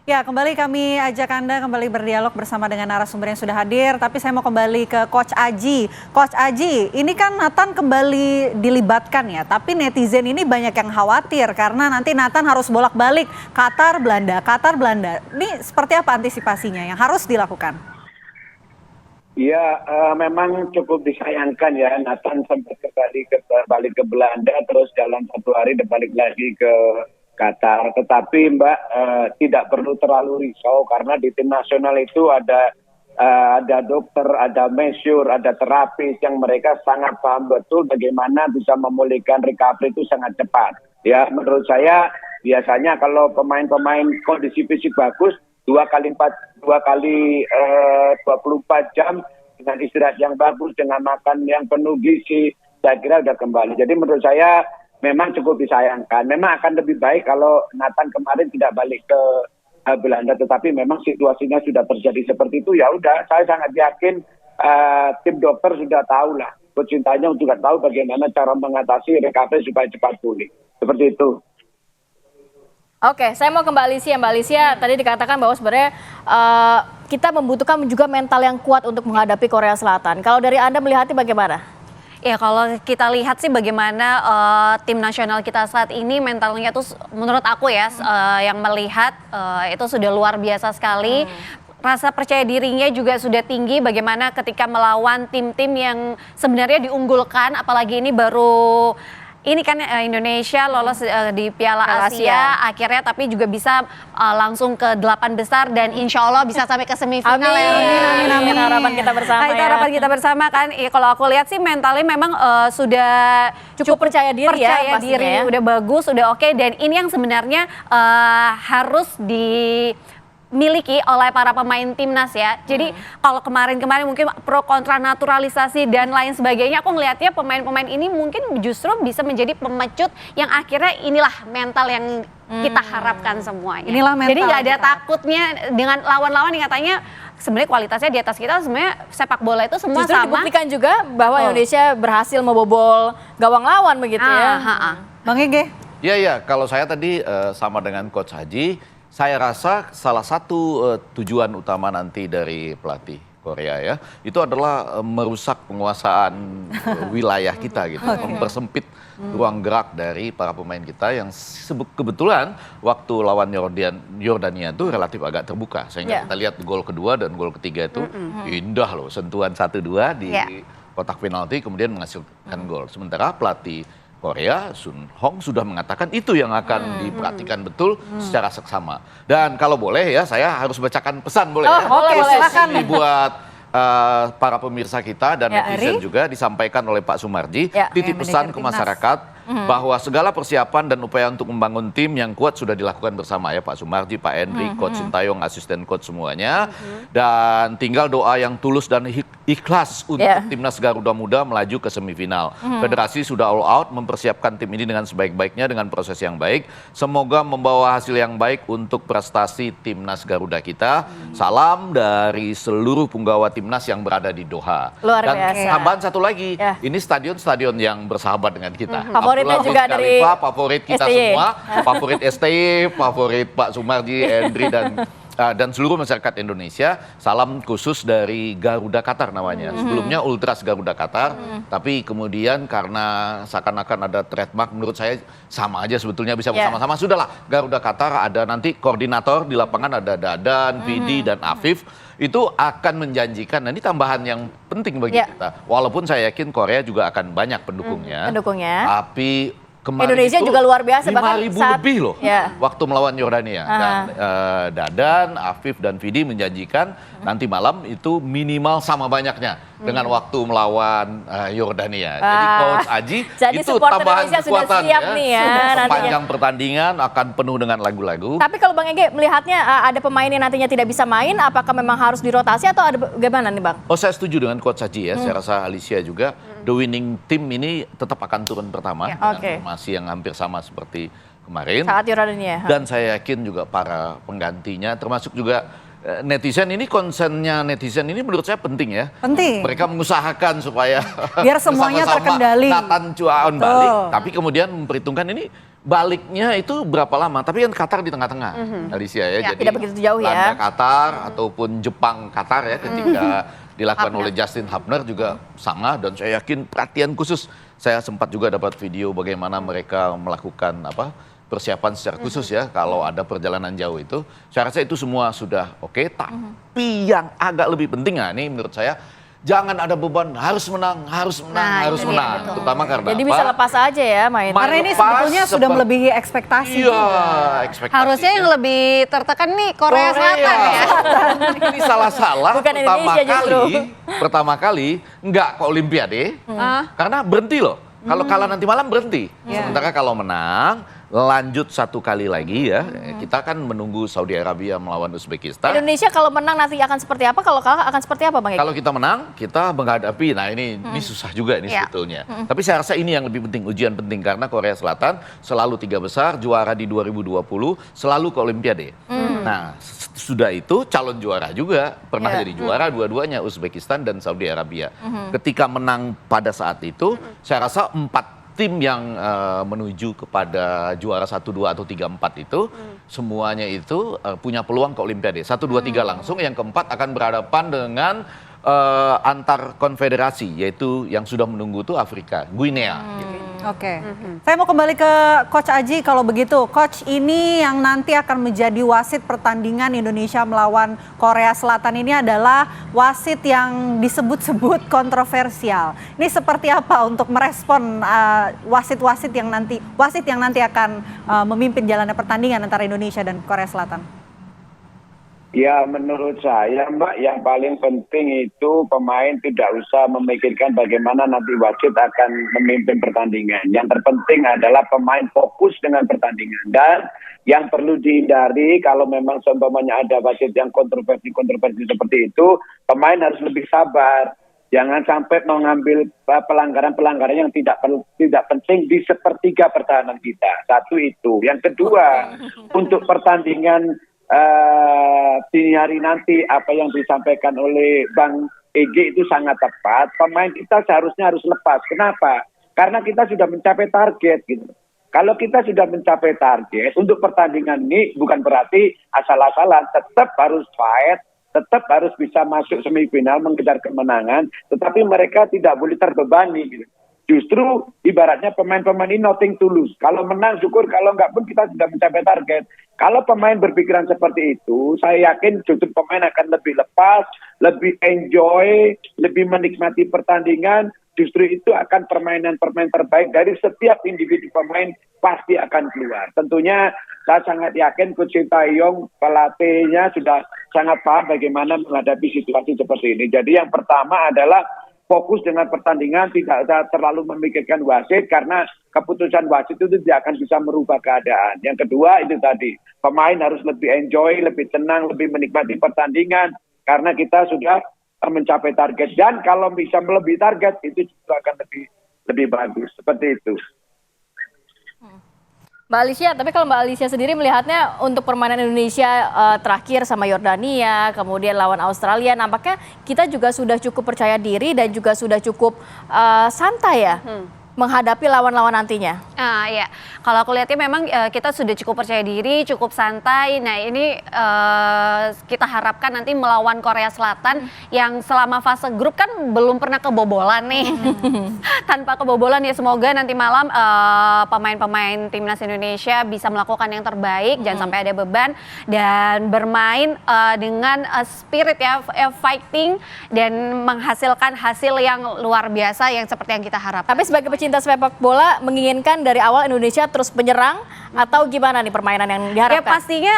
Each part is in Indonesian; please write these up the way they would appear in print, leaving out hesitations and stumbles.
Ya, kembali kami ajak Anda kembali berdialog bersama dengan narasumber yang sudah hadir. Tapi saya mau kembali ke Coach Aji. Coach Aji, ini kan Nathan kembali dilibatkan ya. Tapi netizen ini banyak yang khawatir karena nanti Nathan harus bolak-balik Qatar, Belanda, Qatar, Belanda. Ini seperti apa antisipasinya yang harus dilakukan? Ya, memang cukup disayangkan ya, Nathan sempat balik ke Belanda, terus dalam 1 hari balik lagi ke Qatar. Tetapi Mbak tidak perlu terlalu risau karena di tim nasional itu ada dokter, ada mesyur, ada terapis yang mereka sangat paham betul bagaimana bisa memulihkan recovery itu sangat cepat. Ya, menurut saya biasanya kalau pemain-pemain kondisi fisik bagus 2 kali 24 jam dengan istirahat yang bagus, dengan makan yang penuh gizi, saya kira sudah kembali. Jadi menurut saya memang cukup disayangkan. Memang akan lebih baik kalau Nathan kemarin tidak balik ke Belanda, tetapi memang situasinya sudah terjadi seperti itu. Ya udah, saya sangat yakin tim dokter sudah tahu lah. Coach Sintayong juga tahu bagaimana cara mengatasi recovery supaya cepat pulih. Seperti itu. Oke, saya mau ke Mbak Alicia. Mbak Alicia, tadi dikatakan bahwa sebenarnya kita membutuhkan juga mental yang kuat untuk menghadapi Korea Selatan. Kalau dari Anda melihatnya bagaimana? Ya, kalau kita lihat sih bagaimana tim nasional kita saat ini mentalnya tuh menurut aku ya yang melihat itu sudah luar biasa sekali. Rasa percaya dirinya juga sudah tinggi bagaimana ketika melawan tim-tim yang sebenarnya diunggulkan, apalagi ini baru ini kan Indonesia lolos di Piala Asia akhirnya, tapi juga bisa langsung ke 8 besar dan insya Allah bisa sampai ke semifinal. Amin. Harapan kita bersama itu harapan kita bersama kan. Kalau aku lihat sih mentalnya memang sudah cukup percaya diri ya, diri, udah bagus, udah oke. Dan ini yang sebenarnya harus miliki oleh para pemain timnas ya. Jadi kalau kemarin-kemarin mungkin pro kontra naturalisasi dan lain sebagainya, aku ngelihatnya pemain-pemain ini mungkin justru bisa menjadi pemecut yang akhirnya inilah mental yang kita harapkan semuanya. Inilah mental. Jadi nggak ada takutnya dengan lawan-lawan yang katanya sebenarnya kualitasnya di atas kita. Sebenarnya sepak bola itu semua justru sama. Dibuktikan juga bahwa Indonesia berhasil membobol gawang lawan begitu ya. Bang Ege? Iya, kalau saya tadi sama dengan Coach Haji. Saya rasa salah satu tujuan utama nanti dari pelatih Korea ya, itu adalah merusak penguasaan wilayah kita gitu, mempersempit ruang gerak dari para pemain kita yang kebetulan waktu lawan Yordania itu relatif agak terbuka. Sehingga kita lihat gol kedua dan gol ketiga itu indah loh, sentuhan 1-2 di kotak penalti kemudian menghasilkan gol. Sementara pelatih Korea, Sun Hong sudah mengatakan itu yang akan diperhatikan betul secara seksama. Dan kalau boleh ya, saya harus bacakan pesan boleh ya? Boleh, silakan. Dibuat para pemirsa kita dan netizen juga disampaikan oleh Pak Sumarji, titip pesan ke masyarakat bahwa segala persiapan dan upaya untuk membangun tim yang kuat sudah dilakukan bersama ya Pak Sumarji, Pak Henry, Coach Sintayong, asisten coach semuanya. Dan tinggal doa yang tulus dan ikhlas untuk timnas Garuda Muda melaju ke semifinal. Federasi sudah all out mempersiapkan tim ini dengan sebaik-baiknya dengan proses yang baik. Semoga membawa hasil yang baik untuk prestasi timnas Garuda kita. Salam dari seluruh punggawa timnas yang berada di Doha. Luar dan biasa. tambahan satu lagi, ini stadion-stadion yang bersahabat dengan kita. Favoritnya juga dari favorit kita STY. semua, favorit STY, favorit Pak Sumarji, Henry dan seluruh masyarakat Indonesia. Salam khusus dari Garuda Qatar namanya. Sebelumnya Ultras Garuda Qatar, tapi kemudian karena seakan-akan ada trademark, menurut saya sama aja sebetulnya bisa bersama-sama. Sudahlah, Garuda Qatar ada nanti koordinator di lapangan, ada Dadan, Vidi dan Afif. Itu akan menjanjikan, nah ini tambahan yang penting bagi kita. Walaupun saya yakin Korea juga akan banyak pendukungnya. Tapi kemarin Indonesia itu juga luar biasa, 5.000 lebih loh waktu melawan Yordania. Dan Dadan, Afif dan Vidi menjanjikan nanti malam itu minimal sama banyaknya dengan waktu melawan Yordania. Jadi Coach Aji itu tambahan kekuatan ya. Sepanjang pertandingan akan penuh dengan lagu-lagu. Tapi kalau Bang Ege melihatnya ada pemain yang nantinya tidak bisa main, apakah memang harus dirotasi atau ada bagaimana nih Bang? Oh, saya setuju dengan Coach Haji ya. Saya rasa Alicia juga, the winning team ini tetap akan turun pertama dengan formasi yang hampir sama seperti kemarin. Saat Yordania. Dan saya yakin juga para penggantinya, termasuk juga netizen ini, konsennya netizen ini menurut saya penting ya. Penting. Mereka mengusahakan supaya biar semuanya terkendali. Nathan Chuaon balik, tapi kemudian memperhitungkan ini baliknya itu berapa lama? Tapi kan Qatar di tengah-tengah, Alicia ya. Jadi tidak begitu jauh ya. Belanda Qatar ataupun Jepang Qatar ya ketika dilakukan oleh Justin Hubner juga sama, dan saya yakin perhatian khusus. Saya sempat juga dapat video bagaimana mereka melakukan persiapan secara khusus ya kalau ada perjalanan jauh itu. Saya rasa itu semua sudah oke, tapi yang agak lebih penting ini menurut saya, jangan ada beban harus menang, harus menang, harus menang. Betul. Terutama karena Jadi bisa lepas aja ya main. Karena ini sebetulnya sudah melebihi ekspektasi. Iya, ekspektasi. Harusnya yang lebih tertekan nih Korea Selatan ya. Ini salah-salah Bukan Indonesia justru. pertama kali nggak ke Olimpiade, karena berhenti loh. Kalau kalah nanti malam berhenti. Sementara kalau menang, lanjut satu kali lagi ya. Kita kan menunggu Saudi Arabia melawan Uzbekistan. Indonesia kalau menang nanti akan seperti apa? Kalau kalah akan seperti apa, Bang Egi? Kalau kita menang, kita menghadapi, nah ini susah juga ini sebetulnya. Tapi saya rasa ini yang lebih penting, ujian penting. Karena Korea Selatan selalu 3 besar, juara di 2020, selalu ke Olimpiade. Nah, sudah itu calon juara juga, pernah jadi juara dua-duanya, Uzbekistan dan Saudi Arabia. Ketika menang pada saat itu, saya rasa 4 tim yang menuju kepada juara 1, 2, atau 3, 4 itu semuanya itu punya peluang ke Olimpiade. 1, 2, 3 langsung, yang keempat akan berhadapan dengan antar konfederasi, yaitu yang sudah menunggu itu Afrika, Guinea. Oke. Saya mau kembali ke Coach Aji kalau begitu. Coach, ini yang nanti akan menjadi wasit pertandingan Indonesia melawan Korea Selatan ini adalah wasit yang disebut-sebut kontroversial. Ini seperti apa untuk merespon wasit yang nanti akan memimpin jalannya pertandingan antara Indonesia dan Korea Selatan? Ya, menurut saya Mbak, yang paling penting itu pemain tidak usah memikirkan bagaimana nanti wasit akan memimpin pertandingan. Yang terpenting adalah pemain fokus dengan pertandingan. Dan yang perlu dihindari kalau memang seumpamanya ada wasit yang kontroversi seperti itu, pemain harus lebih sabar. Jangan sampai mengambil pelanggaran-pelanggaran yang tidak penting di sepertiga pertahanan kita. Satu itu. Yang kedua, untuk pertandingan dini hari nanti, apa yang disampaikan oleh Bang Egi itu sangat tepat. Pemain kita seharusnya harus lepas. Kenapa? Karena kita sudah mencapai target gitu. Kalau kita sudah mencapai target untuk pertandingan ini, bukan berarti asal-asalan, tetap harus fight, tetap harus bisa masuk semifinal, mengejar kemenangan, tetapi mereka tidak boleh terbebani gitu. Justru ibaratnya pemain-pemain ini nothing to lose. Kalau menang syukur, kalau enggak pun kita sudah mencapai target. Kalau pemain berpikiran seperti itu, saya yakin justru pemain akan lebih lepas, lebih enjoy, lebih menikmati pertandingan. Justru itu akan permainan-permainan terbaik dari setiap individu pemain pasti akan keluar. Tentunya saya sangat yakin Coach Sintayong, pelatihnya sudah sangat paham bagaimana menghadapi situasi seperti ini. Jadi yang pertama adalah fokus dengan pertandingan, tidak terlalu memikirkan wasit, karena keputusan wasit itu tidak akan bisa merubah keadaan. Yang kedua itu tadi, pemain harus lebih enjoy, lebih tenang, lebih menikmati pertandingan, karena kita sudah mencapai target. Dan kalau bisa melebihi target, itu juga akan lebih bagus. Seperti itu. Mbak Alicia, tapi kalau Mbak Alicia sendiri melihatnya untuk permainan Indonesia terakhir sama Yordania, kemudian lawan Australia, nampaknya kita juga sudah cukup percaya diri dan juga sudah cukup santai ya menghadapi lawan-lawan nantinya. Ya, kalau aku lihatnya memang kita sudah cukup percaya diri, cukup santai. Nah ini kita harapkan nanti melawan Korea Selatan yang selama fase grup kan belum pernah kebobolan nih. Tanpa kebobolan ya, semoga nanti malam pemain-pemain timnas Indonesia bisa melakukan yang terbaik, jangan sampai ada beban dan bermain dengan spirit ya, fighting dan menghasilkan hasil yang luar biasa yang seperti yang kita harapkan. Tapi sebagai pecinta sepak bola menginginkan dari awal Indonesia terus menyerang atau gimana nih permainan yang diharapkan? Ya pastinya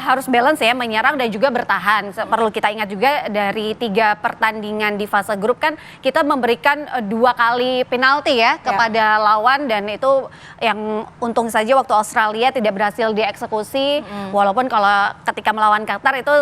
harus balance ya, menyerang dan juga bertahan. Perlu kita ingat juga dari 3 pertandingan di fase grup kan kita memberikan 2 kali penalti ya kepada lawan, dan itu yang untung saja waktu Australia tidak berhasil dieksekusi. Walaupun kalau ketika melawan Qatar itu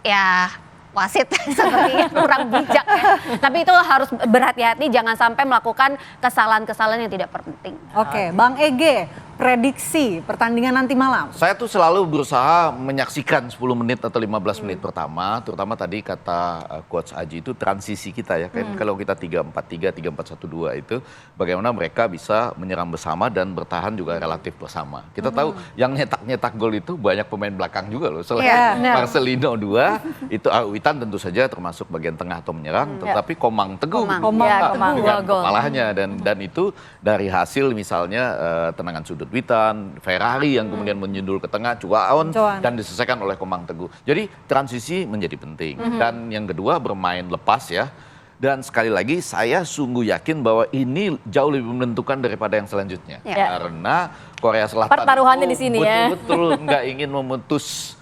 ya wasit sepertinya kurang bijak ya. Tapi itu harus berhati-hati, jangan sampai melakukan kesalahan-kesalahan yang tidak penting. Oke, Bang Ege, prediksi pertandingan nanti malam? Saya tuh selalu berusaha menyaksikan 10 menit atau 15 menit pertama, terutama tadi kata Coach Aji itu transisi kita ya. Kan kalau kita 3-4-3, 3-4-1-2 itu bagaimana mereka bisa menyerang bersama dan bertahan juga relatif bersama. Kita tahu yang nyetak gol itu banyak pemain belakang juga loh. Selain Marcelino 2, itu Witan tentu saja termasuk bagian tengah atau menyerang, tetapi Komang Teguh dengan kepalanya dan itu dari hasil misalnya tendangan sudut Witan, Ferrari yang kemudian menyundul ke tengah, Cuaon, dan diselesaikan oleh Komang Teguh. Jadi transisi menjadi penting. Dan yang kedua bermain lepas ya. Dan sekali lagi saya sungguh yakin bahwa ini jauh lebih menentukan daripada yang selanjutnya. Karena Korea Selatan pertaruhannya di sini ya. Betul nggak ingin memutus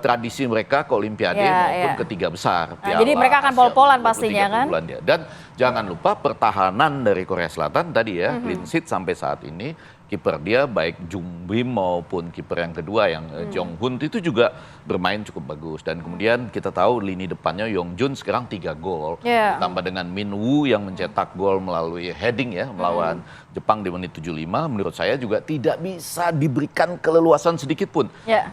tradisi mereka ke Olimpiade maupun ketiga besar. Jadi mereka akan pol-polan pastinya kan. Dan jangan lupa pertahanan dari Korea Selatan tadi ya, clean sheet sampai saat ini. Kiper dia baik Jung Bim maupun kiper yang kedua yang Jong Hun itu juga bermain cukup bagus. Dan kemudian kita tahu lini depannya Yong Jun sekarang 3 gol. Tambah dengan Min Woo yang mencetak gol melalui heading ya melawan Jepang di menit 75. Menurut saya juga tidak bisa diberikan keleluasan sedikit pun.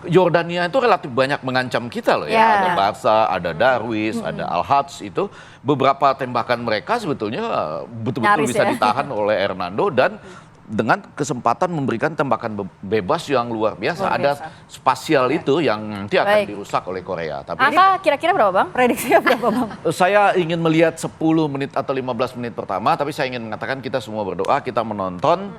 Yordania itu relatif banyak mengancam kita loh ya. Ada Barca, ada Darwis, ada Al-Hadj itu. Beberapa tembakan mereka sebetulnya betul-betul bisa ditahan oleh Hernando dan dengan kesempatan memberikan tembakan bebas yang luar biasa. Ada spasial itu yang nanti akan dirusak oleh Korea. Tapi angka kira-kira berapa Bang? Prediksinya berapa Bang? Saya ingin melihat 10 menit atau 15 menit pertama, tapi saya ingin mengatakan kita semua berdoa, kita menonton,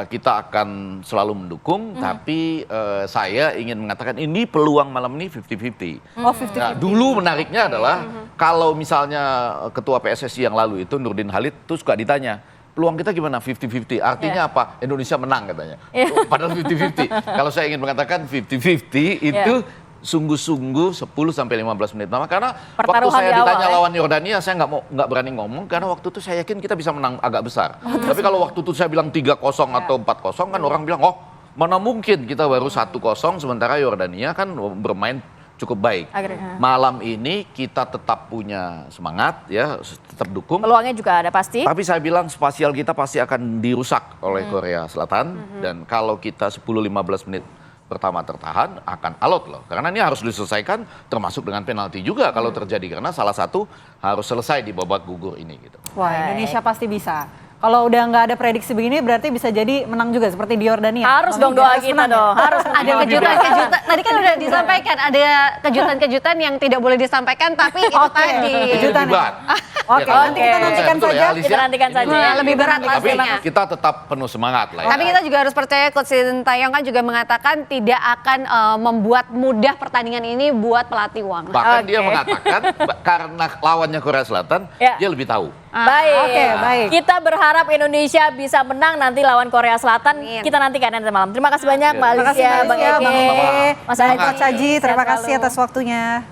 kita akan selalu mendukung, tapi saya ingin mengatakan ini peluang malam ini 50-50. Oh, 50-50. Nah, dulu menariknya adalah kalau misalnya ketua PSSI yang lalu itu Nurdin Halid tuh suka ditanya, peluang kita gimana? 50-50. Artinya apa? Indonesia menang katanya. Padahal 50-50. Kalau saya ingin mengatakan 50-50 itu sungguh-sungguh 10-15 menit pertama. Karena waktu saya ditanya lawan Yordania, saya nggak berani ngomong. Karena waktu itu saya yakin kita bisa menang agak besar. Tapi kalau waktu itu saya bilang 3-0 atau 4-0 kan orang bilang, oh mana mungkin kita baru 1-0 sementara Yordania kan bermain cukup baik. Malam ini kita tetap punya semangat ya, tetap dukung. Peluangnya juga ada pasti. Tapi saya bilang spasial kita pasti akan dirusak oleh Korea Selatan dan kalau kita 10-15 menit pertama tertahan akan alot loh. Karena ini harus diselesaikan termasuk dengan penalti juga kalau terjadi karena salah satu harus selesai di babak gugur ini gitu. Wah, Indonesia pasti bisa. Kalau udah nggak ada prediksi begini berarti bisa jadi menang juga seperti di Yordania. Harus dong doa kita dong. Harus ada kejutan-kejutan. Tadi kan udah disampaikan ada kejutan-kejutan yang tidak boleh disampaikan tapi itu tadi. Kejutan. Oke, nanti kita nantikan saja. Kita nantikan saja. Lebih berat Tapi pastinya. kita tetap penuh semangat lah ya. Tapi kita juga harus percaya Coach Sintayong kan juga mengatakan tidak akan membuat mudah pertandingan ini buat pelatih Wang. Bahkan dia mengatakan karena lawannya Korea Selatan, dia lebih tahu. Baik. Kita berharap Indonesia bisa menang nanti lawan Korea Selatan. Kita nantikan nanti malam. Terima kasih banyak Mbak Alicia, Bang Ege, Mas Haji, terima kasih atas waktunya.